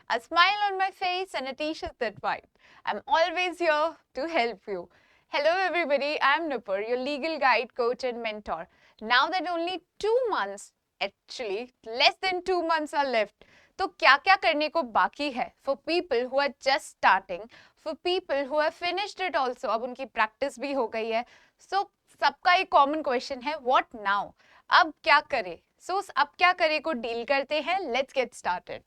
a smile on my face, and a t-shirt that vibe. I'm always here to help you. Hello everybody, I'm Nupur, your legal guide, coach and mentor. Now that only 2 months, actually less than 2 months are left, तो क्या क्या करने को बाकी है for people who are just starting, for people who have finished it also, अब उनकी practice भी हो गई है. So सबका एक common question है, what now? अब क्या करें? So अब क्या करें को deal करते हैं. Let's get started.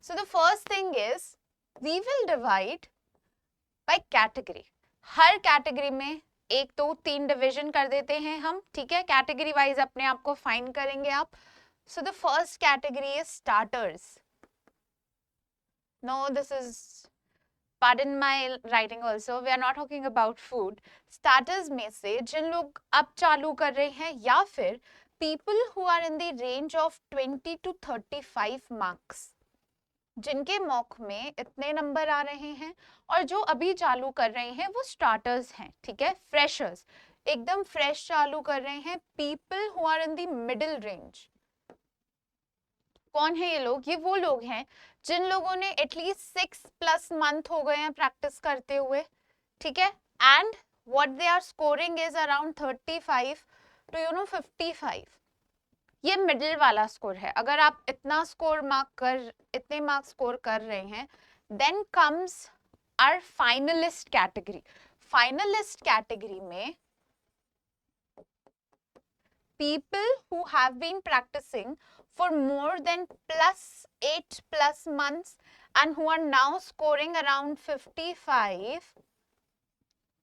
So the first thing is we will divide by category. Her category में एक तो 3 डिवीजन कर देते हैं हम, ठीक है. कैटेगरी वाइज अपने आप को फाइन करेंगे आप. So the first category is starters. No, this is, pardon my writing also, we are not talking about food. Starters में से जिन लोग अब चालू कर रहे हैं या फिर people who are in the range of 20 to 35 marks, जिनके मॉक में इतने नंबर आ रहे हैं और जो अभी चालू कर रहे हैं वो स्टार्टर्स हैं, ठीक है. फ्रेशर्स, एकदम फ्रेश चालू कर रहे हैं. People who are in the middle range. कौन है ये लोग? ये वो लोग हैं जिन लोगों ने एटलीस्ट 6+ मंथ हो गए हैं प्रैक्टिस करते हुए, ठीक है. And what they are scoring is around 35 to 55. ये मिडिल वाला स्कोर है. अगर आप इतने मार्क्स स्कोर कर रहे हैं, then comes our finalist category. Finalist category में people who have been practicing for more than +8+ months and who are now scoring around 55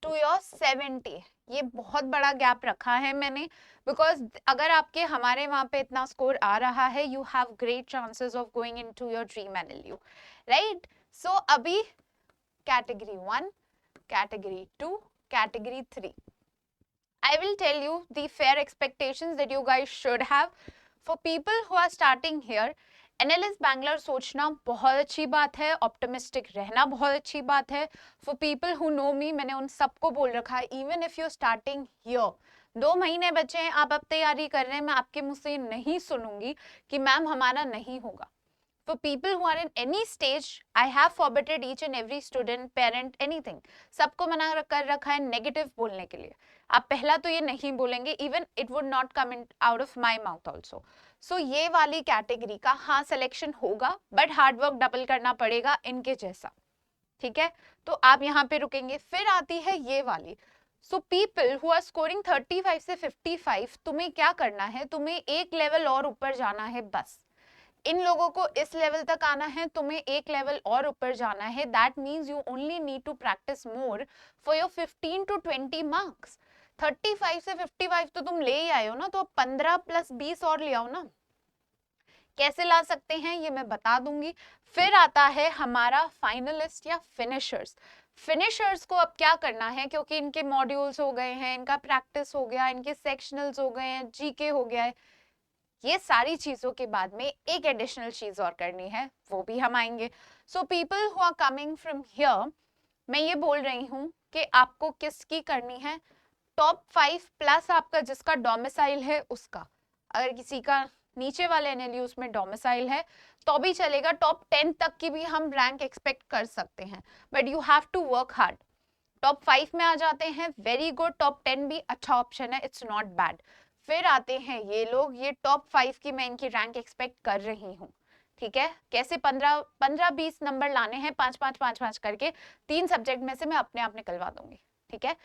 to 70. ये बहुत बड़ा गैप रखा है मैंने, बिकॉज अगर आपके हमारे वहां पे इतना स्कोर आ रहा है, you have great chances of going into your dream NLU, right. So अभी category 1, category 2, category 3. I will tell you the fair expectations that you guys should have. For people who are starting here, NLS Bangalore सोचना बहुत अच्छी बात है, optimistic रहना बहुत अच्छी बात है. For people who know me, मैंने उन सबको बोल रखा है, even if you're starting here, 2 महीने बचे हैं, आप अब तैयारी कर रहे हैं, मैं आपके मुंह से नहीं सुनूंगी कि मैम हमारा नहीं होगा. For people who are in any stage, I have forbidded each and every student, parent, anything. सबको मना कर रखा है नेगेटिव बोलने के लिए. आप पहला तो ये नहीं बोलेंगे, even it would not come out of my mouth also. So ये वाली कैटेगरी का हाँ सिलेक्शन होगा, बट हार्ड वर्क डबल करना पड़ेगा इनके जैसा, ठीक है. तो आप यहाँ पे रुकेंगे. फिर आती है ये वाली. So people who are scoring 35 से 55, तुम्हें क्या करना है? तुम्हें एक लेवल और ऊपर जाना है बस. इन लोगों को इस लेवल तक आना है, तुम्हें एक लेवल और ऊपर जाना है. That means you only need to practise more for your 15 to 20 marks. 35 से 55 तो तुम ले ही आए हो ना, तो 15 + 20 और ले आओ ना. कैसे ला सकते हैं ये मैं बता दूंगी. फिर आता है हमारा फाइनलिस्ट या फिनिशर्स. फिनिशर्स को अब क्या करना है, क्योंकि इनके मॉड्यूल्स हो गए हैं, इनका प्रैक्टिस हो गया, इनके सेक्शनल्स हो गए हैं, जीके हो गया है, ये सारी चीजों के बाद में एक एडिशनल चीज और करनी है, वो भी हम आएंगे. So people who are coming from here, मैं ये बोल रही हूँ कि आपको किसकी करनी है? टॉप 5 प्लस आपका जिसका डोमिसाइल है उसका. अगर किसी का नीचे वाले NLUs में डोमिसाइल है तो भी चलेगा. टॉप 10 तक की भी हम रैंक एक्सपेक्ट कर सकते हैं, but you have to work hard. Top 5 में आ जाते हैं, वेरी गुड. टॉप 10 भी अच्छा ऑप्शन है, इट्स नॉट बैड. फिर आते हैं ये लोग, ये टॉप 5 की मैं इनकी रैंक एक्सपेक्ट कर रही हूँ, ठीक है. कैसे 15-20 नंबर लाने हैं, 5-5 करके 3 सब्जेक्ट में से मैं अपने आप निकलवा दूंगी, ठीक है.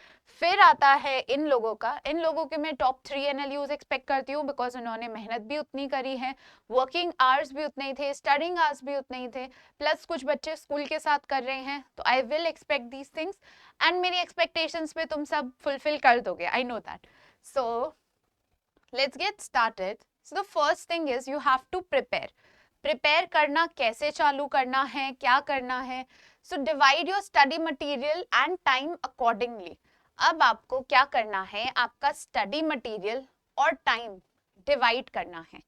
फिर आता है इन लोगों का. इन लोगों के मैं टॉप 3 NLUs एक्सपेक्ट करती हूँ, बिकॉज उन्होंने मेहनत भी उतनी करी है, वर्किंग आवर्स भी उतने ही थे, स्टडिंग आवर्स भी उतने ही थे, प्लस कुछ बच्चे स्कूल के साथ कर रहे हैं, तो I will expect these things. And मेरी एक्सपेक्टेशंस पे तुम सब फुलफिल कर दोगे, I know that. So let's get started. So the first thing is you have to prepare. Prepare करना, कैसे चालू करना है, क्या करना है. So divide your study material and time accordingly. अब आपको क्या करना है, आपका study material और time divide करना है.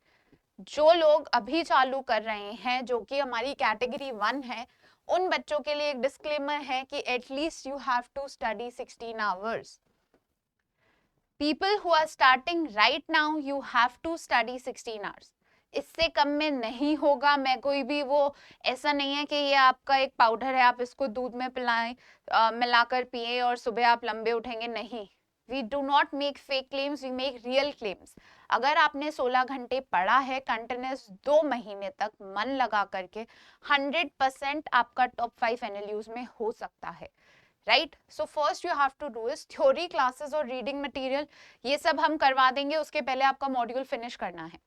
जो लोग अभी चालू कर रहे हैं, जो कि हमारी कैटेगरी 1 है, उन बच्चों के लिए एक डिस्क्लेमर है कि at least you have to study 16 hours. People who are starting right now, you have to study 16 hours. इससे कम में नहीं होगा। मैं कोई भी वो ऐसा नहीं है कि ये आपका एक पाउडर है, आप इसको दूध में पिलाएं, मिलाकर पिए और सुबह आप लंबे उठेंगे, नहीं। We do not make fake claims, we make real claims. अगर आपने 16 घंटे पढ़ा है कंटिन्यूस 2 महीने तक मन लगा करके, 100% आपका टॉप 5 एनएलयूज में हो सकता है, right. So first you have to do is theory classes और रीडिंग मटेरियल, ये सब हम करवा देंगे, उसके पहले आपका मॉड्यूल फिनिश करना है,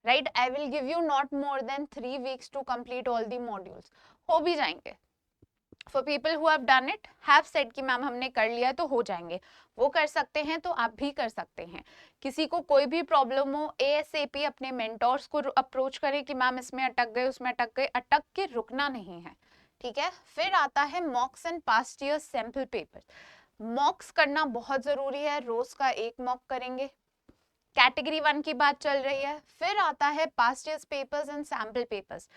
right. I will give you not more than 3 weeks to complete all the modules, हो भी जाएंगे। For people who have done it, have said कि मैम हमने कर लिया है, तो हो जाएंगे, वो कर सकते हैं तो आप भी कर सकते हैं। किसी को कोई भी प्रॉब्लम हो, ASAP अपने मेंटोर्स को अप्रोच करें कि मैम इसमें अटक गए, उसमें अटक गए, अटक के रुकना नहीं है, ठीक है। फिर आता है मॉक्स and past year sample paper. मॉक्स करना बहुत जरूरी है, रोज का एक मॉक करेंगे, कैटेगरी 1 की बात चल रही है। फिर आता है past years papers and sample papers.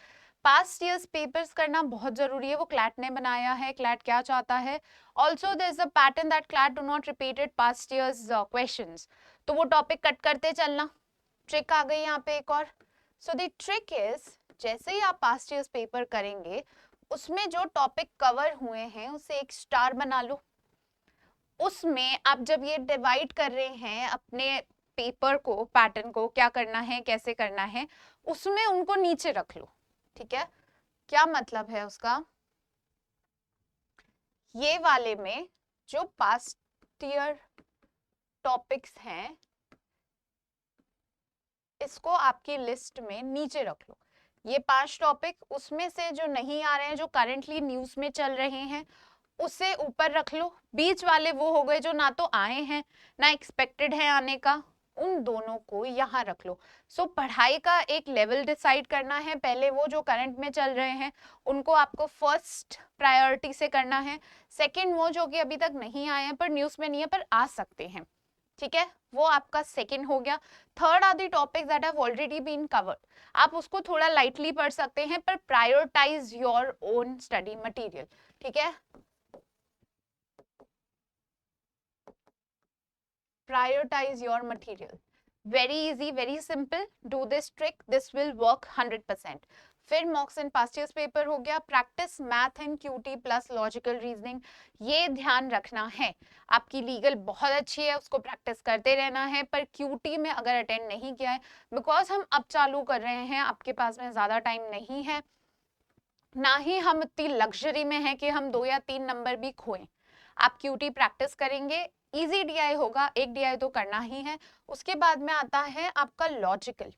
Past years papers करना बहुत जरूरी है, वो क्लैट ने बनाया है। क्लैट क्या चाहता है, also there is a pattern that CLAT do not repeated past years questions, तो वो टॉपिक कट करते चलना। ट्रिक आ गई यहाँ पे एक और। सो द ट्रिक इज, जैसे ही आप पास्ट ईयर्स पेपर करेंगे, उसमें जो टॉपिक कवर हुए हैं उसे एक स्टार बना लो। उसमें आप जब ये डिवाइड कर रहे हैं अपने पेपर को, पैटर्न को, क्या करना है, कैसे करना है, उसमें उनको नीचे रख लो, ठीक है। क्या मतलब है उसका, ये वाले में जो पास्ट ईयर टॉपिक्स हैं, इसको आपकी लिस्ट में नीचे रख लो। ये 5 टॉपिक, उसमें से जो नहीं आ रहे हैं, जो करंटली न्यूज में चल रहे हैं, उसे ऊपर रख लो। बीच वाले वो हो गए जो ना तो आए हैं ना एक्सपेक्टेड है आने का, उन दोनों को यहाँ रख लो। सो पढ़ाई का एक लेवल डिसाइड करना है, पहले वो जो करंट में चल रहे हैं उनको आपको फर्स्ट प्रायोरिटी से करना है। सेकंड वो जो कि अभी तक नहीं आए हैं पर न्यूज में नहीं है पर आ सकते हैं, ठीक है, वो आपका सेकंड हो गया। Third are the topics that have already been covered, आप उसको थोड़ा लाइटली पढ़ सकते हैं पर prioritize your own study material, ठीक है। Prioritize your material. Very easy, very simple. Do this trick. This will work 100%. फिर mocks and past years paper हो गया। Practice math and QT plus logical reasoning, ये ध्यान रखना है। आपकी लीगल बहुत अच्छी है, उसको प्रैक्टिस करते रहना है, पर क्यूटी में अगर अटेंड नहीं किया है, बिकॉज हम अब चालू कर रहे हैं, आपके पास में ज्यादा टाइम नहीं है, ना ही हम इतनी लग्जरी में है कि हम 2 या 3 नंबर भी खोएं। आप क्यूटी प्रैक्टिस करेंगे, इजी डीआई होगा, एक डीआई तो करना ही है। उसके बाद में आता है आपका लॉजिकल।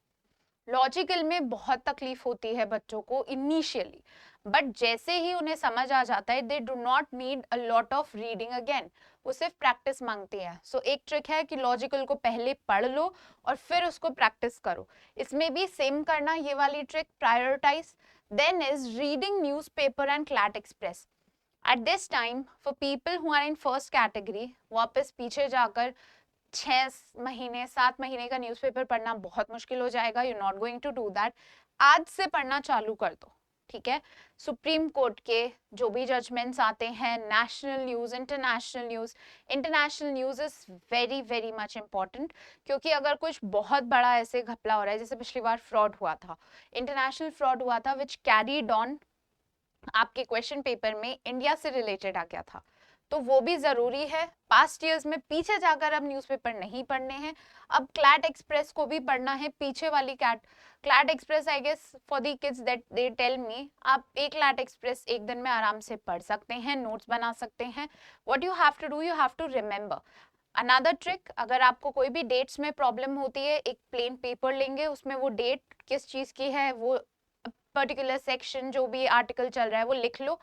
लॉजिकल में बहुत तकलीफ होती है बच्चों को इनिशियली, बट जैसे ही उन्हें समझ आ जाता है, they do not need a lot of reading again, वो सिर्फ प्रैक्टिस मांगती है। सो एक ट्रिक है कि लॉजिकल को पहले पढ़ लो और फिर उसको प्रैक्टिस करो। इसमें भी सेम करना, ये वाली trick, prioritize. Then is reading newspaper and CLAT express. At this time, for people who are in first category, वापस पीछे जाकर 6 महीने 7 महीने का न्यूज़पेपर पढ़ना बहुत मुश्किल हो जाएगा। You're not going to do that. आज से पढ़ना चालू कर दो, ठीक है। सुप्रीम कोर्ट के जो भी जजमेंट्स आते हैं, national news, international news is very very much important, क्योंकि अगर कुछ बहुत बड़ा ऐसे घपला हो रहा है, जैसे पिछली बार फ्रॉड हुआ था, इंटरनेशनल फ्रॉड हुआ था, विच कैरीड ऑन आपके क्वेश्चन पेपर में इंडिया से रिलेटेड आ गया था, तो वो भी जरूरी है। पास्ट ईयर्स में पीछे जाकर अब न्यूज़पेपर नहीं पढ़ने हैं, अब क्लैट एक्सप्रेस को भी पढ़ना है। पीछे वाली CLAT express, I guess for the kids that they tell me, आप एक क्लैट एक्सप्रेस एक दिन में आराम से पढ़ सकते हैं, नोट्स बना सकते हैं। What you have to do, you have to remember another trick. अगर आपको कोई भी डेट्स में प्रॉब्लम होती है, एक प्लेन पेपर लेंगे, उसमें वो डेट किस चीज की है, वो पर्टिकुलर सेक्शन जो भी आर्टिकल चल रहा है वो लिख लो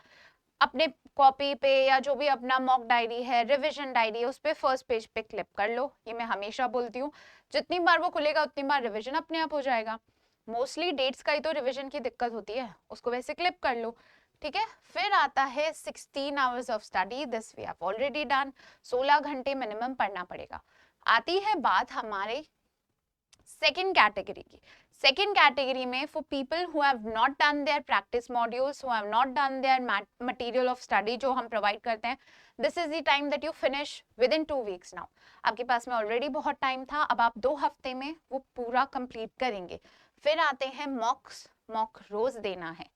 अपने कॉपी पे, या जो भी अपना मॉक डायरी है, रिवीजन डायरी है, उस पे फर्स्ट पेज पे क्लिप कर लो। ये मैं हमेशा बोलती हूँ, जितनी बार वो खुलेगा उतनी बार रिवीजन अपने आप हो जाएगा। मोस्टली डेट्स का ही तो रिवीजन की दिक्कत होती है, उसको वैसे क्लिप कर लो, ठीक है। फिर आता है 16 hours of study, this we have already done. 16 घंटे मिनिमम पढ़ना पड़ेगा। आती है बात हमारे सेकेंड कैटेगरी की। सेकेंड कैटेगरी में for people who have not done their practice modules, who have not done their material of study जो हम प्रोवाइड करते हैं, this is the time that you finish within 2 weeks now. आपके पास में already बहुत time था, अब आप 2 हफ्ते में वो पूरा कंप्लीट करेंगे। फिर आते हैं मॉक्स, मॉक रोज देना है,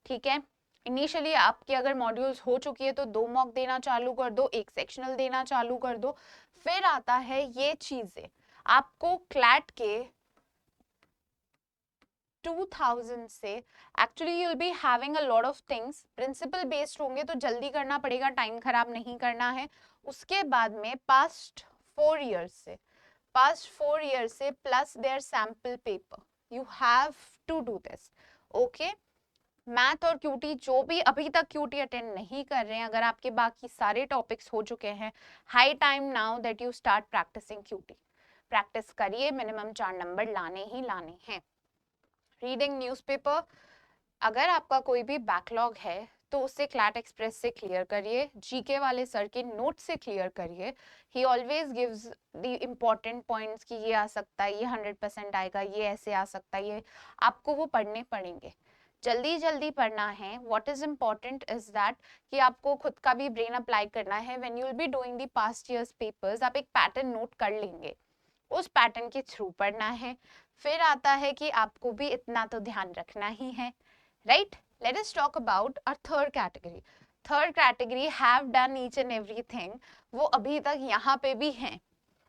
ठीक है। इनिशियली आपके अगर मॉड्यूल्स हो चुकी है तो 2 मॉक देना चालू कर दो, 1 सेक्शनल देना चालू कर दो। फिर आता है ये चीजें, आपको क्लैट के 2000 से actually you will be having a lot of things, principle based होंगे तो जल्दी करना पड़ेगा, टाइम खराब नहीं करना है। उसके बाद में पास्ट 4 years से plus their sample paper, you have to do this, okay. Math और क्यूटी, जो भी अभी तक क्यूटी अटेंड नहीं कर रहे हैं, अगर आपके बाकी सारे टॉपिक्स हो चुके हैं, high time now that you start practicing QT. Practice करिए, मिनिमम 4 नंबर लाने ही लाने हैं। रीडिंग न्यूज़पेपर, अगर आपका कोई भी बैकलॉग है तो उसे क्लैट एक्सप्रेस से क्लियर करिए, जीके वाले सर के नोट से क्लियर करिए। ही always gives the important points कि ये आ सकता है, ये 100% आएगा, ये ऐसे आ सकता है, ये आपको वो पढ़ने पड़ेंगे, जल्दी जल्दी पढ़ना है। What is important is that कि आपको खुद का भी ब्रेन अप्लाई करना है। When you will be doing the past years papers, आप एक पैटर्न नोट कर लेंगे, उस पैटर्न के थ्रू पढ़ना है। फिर आता है कि आपको भी इतना तो ध्यान रखना ही है, right. Let us talk about our third category. Third category have done each and everything, वो अभी तक यहाँ पे भी हैं,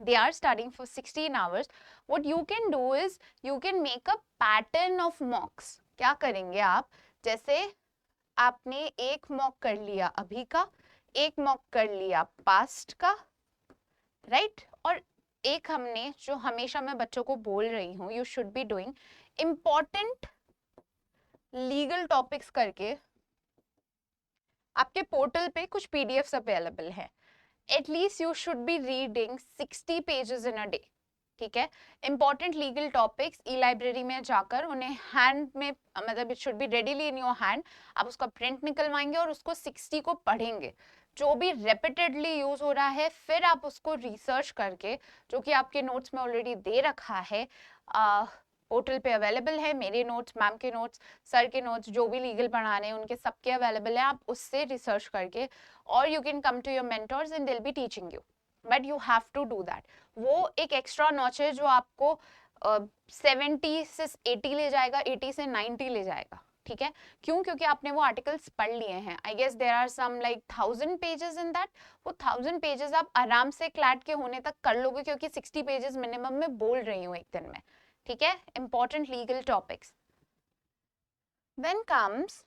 they are studying for 16 hours. What you can do is you can make a pattern of mocks. क्या करेंगे आप, जैसे आपने एक मॉक कर लिया अभी का, एक मॉक कर लिया पास्ट का, राइट और एक हमने, जो हमेशा मैं बच्चों को बोल रही हूँ, you should be doing important legal topics करके आपके पोर्टल पे कुछ पीडीएफ्स अवेलेबल है। At least you should be reading 60 pages in a day, ठीक है। इंपॉर्टेंट लीगल टॉपिक्स ई लाइब्रेरी में जाकर उन्हें हैंड में, मतलब it should be readily in your hand, आप उसका प्रिंट निकलवाएंगे और उसको 60 को पढ़ेंगे, जो भी रेपिटेडली यूज हो रहा है। फिर आप उसको रिसर्च करके, जो कि आपके नोट्स में ऑलरेडी दे रखा है, पोर्टल पे अवेलेबल है, मेरे नोट्स, मैम के नोट्स, सर के नोट्स, जो भी लीगल पढ़ा रहे हैं उनके सबके अवेलेबल है, आप उससे रिसर्च करके, और you can come to your mentors and they will be teaching you, but you have to do that. वो एक एक्स्ट्रा नॉच है जो आपको 70 से 80 ले जाएगा, 80 से 90 ले जाएगा, ठीक है। क्यों? क्योंकि आपने वो आर्टिकल्स पढ़ लिए हैं। I guess there are some like 1000 pages in that, वो 1000 पेजेस आप आराम से क्लैट के होने तक कर लोगे, क्योंकि 60 पेजेस मिनिमम में बोल रही हूँ एक दिन में, ठीक है। Important legal topics. Then comes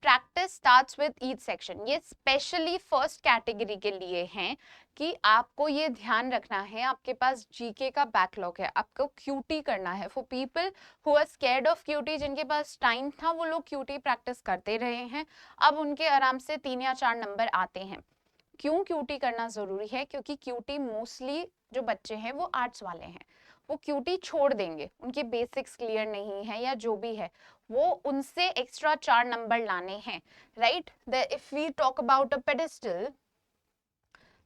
practice starts with each section. ये स्पेशली फर्स्ट कैटेगरी के लिए हैं कि आपको ये ध्यान रखना है, आपके पास जीके का बैकलॉग है, आपको क्यूटी करना है। For people who are scared of QT, जिनके पास टाइम था वो लोग क्यूटी प्रैक्टिस करते रहे हैं, अब उनके आराम से 3 या 4 नंबर आते हैं। क्यों क्यूटी करना जरूरी है? क्योंकि क्यूटी मोस्टली जो बच्चे हैं वो आर्ट्स वाले हैं, वो क्यूटी छोड़ देंगे, उनके बेसिक्स क्लियर नहीं है या जो भी है, वो उनसे एक्स्ट्रा 4 नंबर लाने हैं, right. If we talk about a pedestal,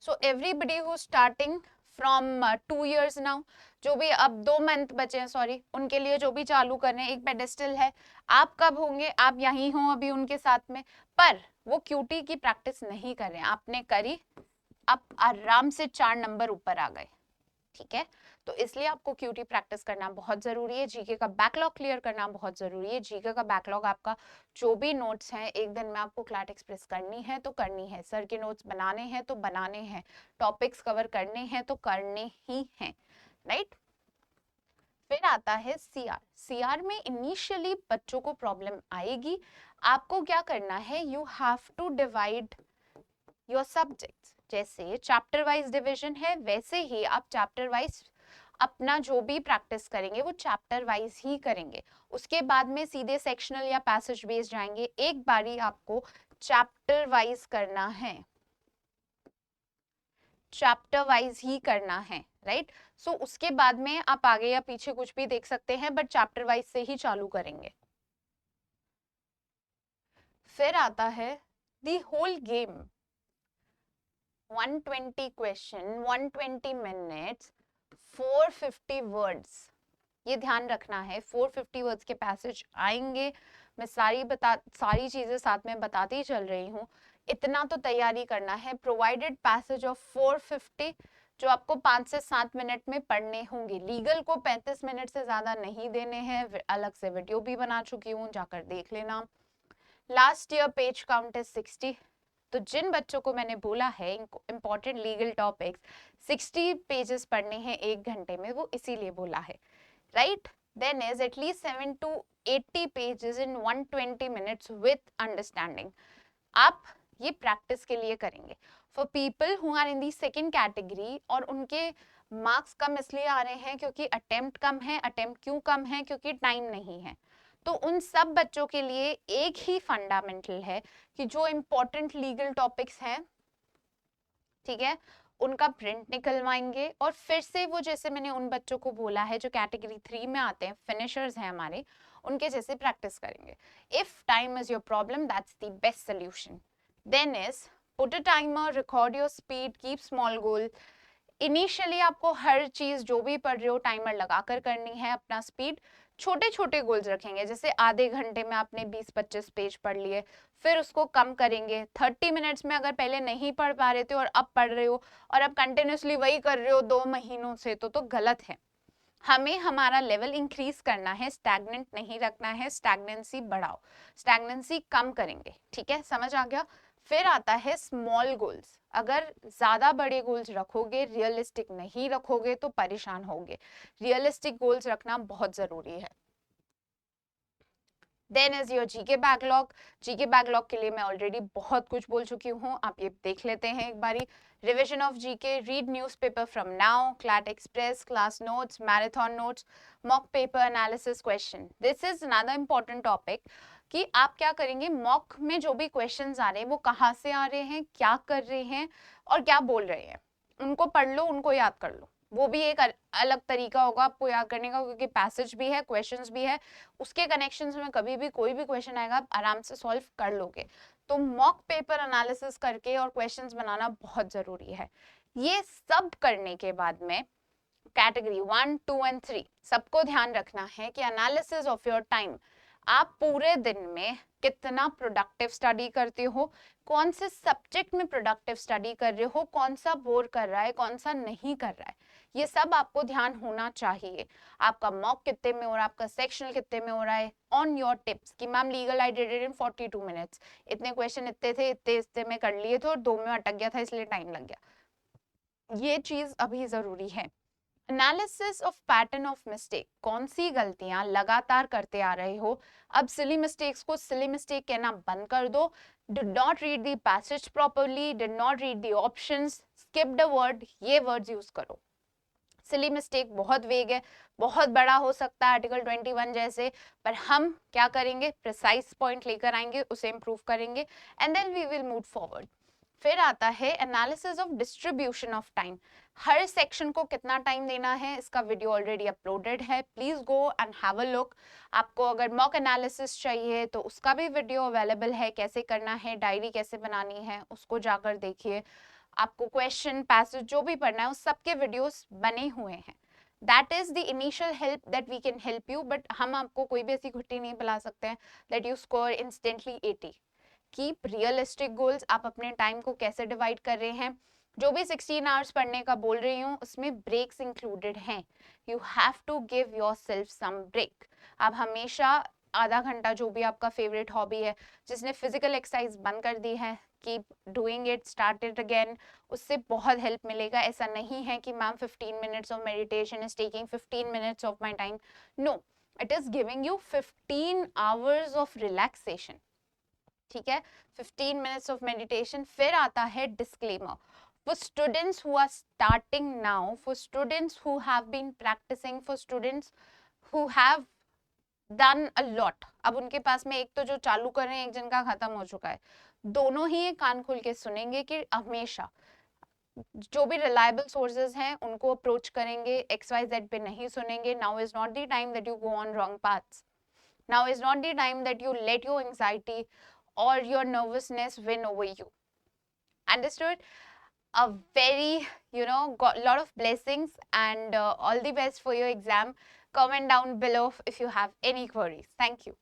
so everybody who starting from 2 years now, जो भी अब 2 मंथ बचे हैं, सॉरी, उनके लिए जो भी चालू कर रहे हैं, एक पेडिस्टल है। आप कब होंगे? आप यहीं हो अभी उनके साथ में, पर वो क्यूटी की प्रैक्टिस नहीं कर रहे हैं, आपने करी, आप आराम से 4 नंबर ऊपर आ गए, ठीक है। तो इसलिए आपको क्यूटी प्रैक्टिस करना बहुत जरूरी है, जीके का बैकलॉग क्लियर करना बहुत जरूरी है। जीके का बैकलॉग आपका, जो भी नोट्स हैं, एक दिन में आपको क्लैट एक्सप्रेस करनी है तो करनी है, सर के नोट्स बनाने हैं तो बनाने हैं, टॉपिक्स कवर करने हैं तो करने ही हैं, राइट। फिर आता है सीआर। सीआर में इनिशियली बच्चों को प्रॉब्लम आएगी। आपको क्या करना है, you have to divide your subjects. जैसे चैप्टर वाइज डिवीजन है, वैसे ही आप चैप्टर वाइज अपना जो भी प्रैक्टिस करेंगे वो चैप्टर वाइज ही करेंगे। उसके बाद में सीधे सेक्शनल या पैसेज बेस्ड जाएंगे। एक बारी आपको चैप्टर वाइज करना है, चैप्टर वाइज ही करना है, राइट। सो उसके बाद में आप आगे या पीछे कुछ भी देख सकते हैं, बट चैप्टर वाइज से ही चालू करेंगे। फिर आता है the whole game, 120 question, 120 minutes, 450 words. ये ध्यान रखना है, 450 वर्ड्स के पैसेज आएंगे। मैं सारी चीजें साथ में बताती ही चल रही हूँ। इतना तो तैयारी करना है। प्रोवाइडेड पैसेज ऑफ 450, जो आपको 5 से 7 मिनट में पढ़ने होंगे। लीगल को 35 मिनट से ज्यादा नहीं देने हैं, अलग से वीडियो भी बना चुकी हूँ, जाकर देख लेना। Last year page count is 60। तो जिन बच्चों को मैंने बोला है इंपॉर्टेंट लीगल टॉपिक्स 60 पेजेस पढ़ने हैं 1 घंटे में, वो इसीलिए बोला है, right? Then is at least 7 to 80 pages in 120 minutes with understanding. आप ये प्रैक्टिस के लिए करेंगे। For people who are in the second category और उनके मार्क्स कम इसलिए आ रहे हैं क्योंकि अटेम्प्ट कम है। अटेम्प्ट क्यों कम है? क्योंकि टाइम नहीं है। तो उन सब बच्चों के लिए एक ही फंडामेंटल है कि जो इम्पोर्टेंट लीगल टॉपिक्स हैं, ठीक है, उनका प्रिंट निकलवाएंगे और फिर से वो, जैसे मैंने उन बच्चों को बोला है जो कैटेगरी 3 में आते हैं, फिनिशर्स हैं हमारे, उनके जैसे प्रैक्टिस करेंगे। If time is your problem, that's the best solution. Then is put a timer, record your speed, keep small goal. Initially आपको हर चीज जो भी पढ़ रहे हो टाइमर लगाकर करनी है। अपना स्पीड छोटे छोटे गोल्स रखेंगे, जैसे आधे घंटे में आपने 20-25 पेज पढ़ लिए, फिर उसको कम करेंगे। 30 मिनट्स में अगर पहले नहीं पढ़ पा रहे थे और अब पढ़ रहे हो और अब कंटिन्यूसली वही कर रहे हो 2 महीनों से, तो गलत है। हमें हमारा लेवल इंक्रीज करना है, स्टैग्नेंट नहीं रखना है। स्टैग्नेंसी बढ़ाओ, स्टैग्नेंसी कम करेंगे, ठीक है, समझ आ गया? फिर आता है स्मॉल गोल्स। अगर ज्यादा बड़े गोल्स रखोगे, रियलिस्टिक नहीं रखोगे तो परेशान होगे। रियलिस्टिक गोल्स रखना बहुत जरूरी है। Then is your GK backlog. GK backlog के लिए मैं ऑलरेडी बहुत कुछ बोल चुकी हूँ, आप ये देख लेते हैं एक बारी। Revision of GK, read newspaper from now, CLAT express, class notes, marathon notes, mock paper analysis question. This is another important topic कि आप क्या करेंगे, मॉक में जो भी क्वेश्चंस आ रहे हैं वो कहाँ से आ रहे हैं, क्या कर रहे हैं और क्या बोल रहे हैं, उनको पढ़ लो, उनको याद कर लो। वो भी एक अलग तरीका होगा आपको याद करने का, क्योंकि पैसेज भी है, क्वेश्चंस भी है, उसके कनेक्शंस में कभी भी कोई भी क्वेश्चन आएगा आप आराम से सॉल्व कर लोगे। तो मॉक पेपर एनालिसिस करके और क्वेश्चंस बनाना बहुत जरूरी है। ये सब करने के बाद में कैटेगरी 1, 2 एंड 3 सबको ध्यान रखना है कि एनालिसिस ऑफ योर टाइम। आप पूरे दिन में कितना प्रोडक्टिव स्टडी करते हो, कौन से सब्जेक्ट में प्रोडक्टिव स्टडी कर रहे हो, कौन सा बोर कर रहा है, कौन सा नहीं कर रहा है, ये सब आपको ध्यान होना चाहिए। आपका मॉक कितने में हो रहा है, आपका सेक्शनल कितने में हो रहा है, ऑन योर टिप्स कि ma'am legal I did it in 42 minutes, इतने क्वेश्चन इतने थे, इतने में कर लिए थे और 2 में अटक गया था इसलिए टाइम लग गया। ये चीज अभी जरूरी है। Analysis of pattern of mistake, कौन सी गलतियां लगातार करते आ रहे हो। अब सिली मिस्टेक्स को सिली मिस्टेक कहना बंद कर दो। Did not read the passage properly, did not read the options, skip the word, ये वर्ड्स यूज करो। सिली मिस्टेक बहुत वेग है, बहुत बड़ा हो सकता है आर्टिकल 21 जैसे, पर हम क्या करेंगे, प्रिसाइज पॉइंट लेकर आएंगे, उसे इंप्रूव करेंगे and then we will move forward. फिर आता है analysis of distribution of time. हर सेक्शन को कितना टाइम देना है, इसका वीडियो ऑलरेडी अपलोडेड है, please go and have a look. आपको अगर मॉक एनालिसिस चाहिए तो उसका भी वीडियो अवेलेबल है, कैसे करना है, डायरी कैसे बनानी है, उसको जाकर देखिए। आपको क्वेश्चन पैसेज जो भी पढ़ना है उस सबके वीडियोस बने हुए हैं। That is the initial help that we can help you, but हम आपको कोई भी ऐसी घुट्टी नहीं पिला सकते हैं that you score instantly 80। Keep realistic goals. आप अपने टाइम को कैसे डिवाइड कर रहे हैं, जो भी 16 आवर्स पढ़ने का बोल रही हूँ उसमें ब्रेक्स इंक्लूडेड हैं। You have to give yourself some break. आप हमेशा आधा घंटा, जो भी आपका फेवरेट हॉबी है, जिसने फिजिकल एक्सरसाइज बंद कर दी है, keep doing it, start it again, उससे बहुत हेल्प मिलेगा। ऐसा नहीं है कि ma'am 15 minutes of meditation is taking 15 minutes of my time, no, it is giving you 15 hours of relaxation, ठीक है, 15 मिनट्स ऑफ मेडिटेशन। फिर आता है disclaimer for students who are starting now, for students who have been practicing, for students who have done a lot। अब उनके पास में एक तो जो चालू कर रहे हैं, एक जिनका खत्म हो चुका है, दोनों ही कान खोल के सुनेंगे कि हमेशा जो भी रिलायबल सोर्सेज हैं उनको अप्रोच करेंगे, XYZ पे नहीं सुनेंगे। Now is not the time that you go on wrong paths, now is not the time that you let your anxiety or your nervousness win over you. Understood? A very, got a lot of blessings and all the best for your exam. Comment down below if you have any queries. Thank you.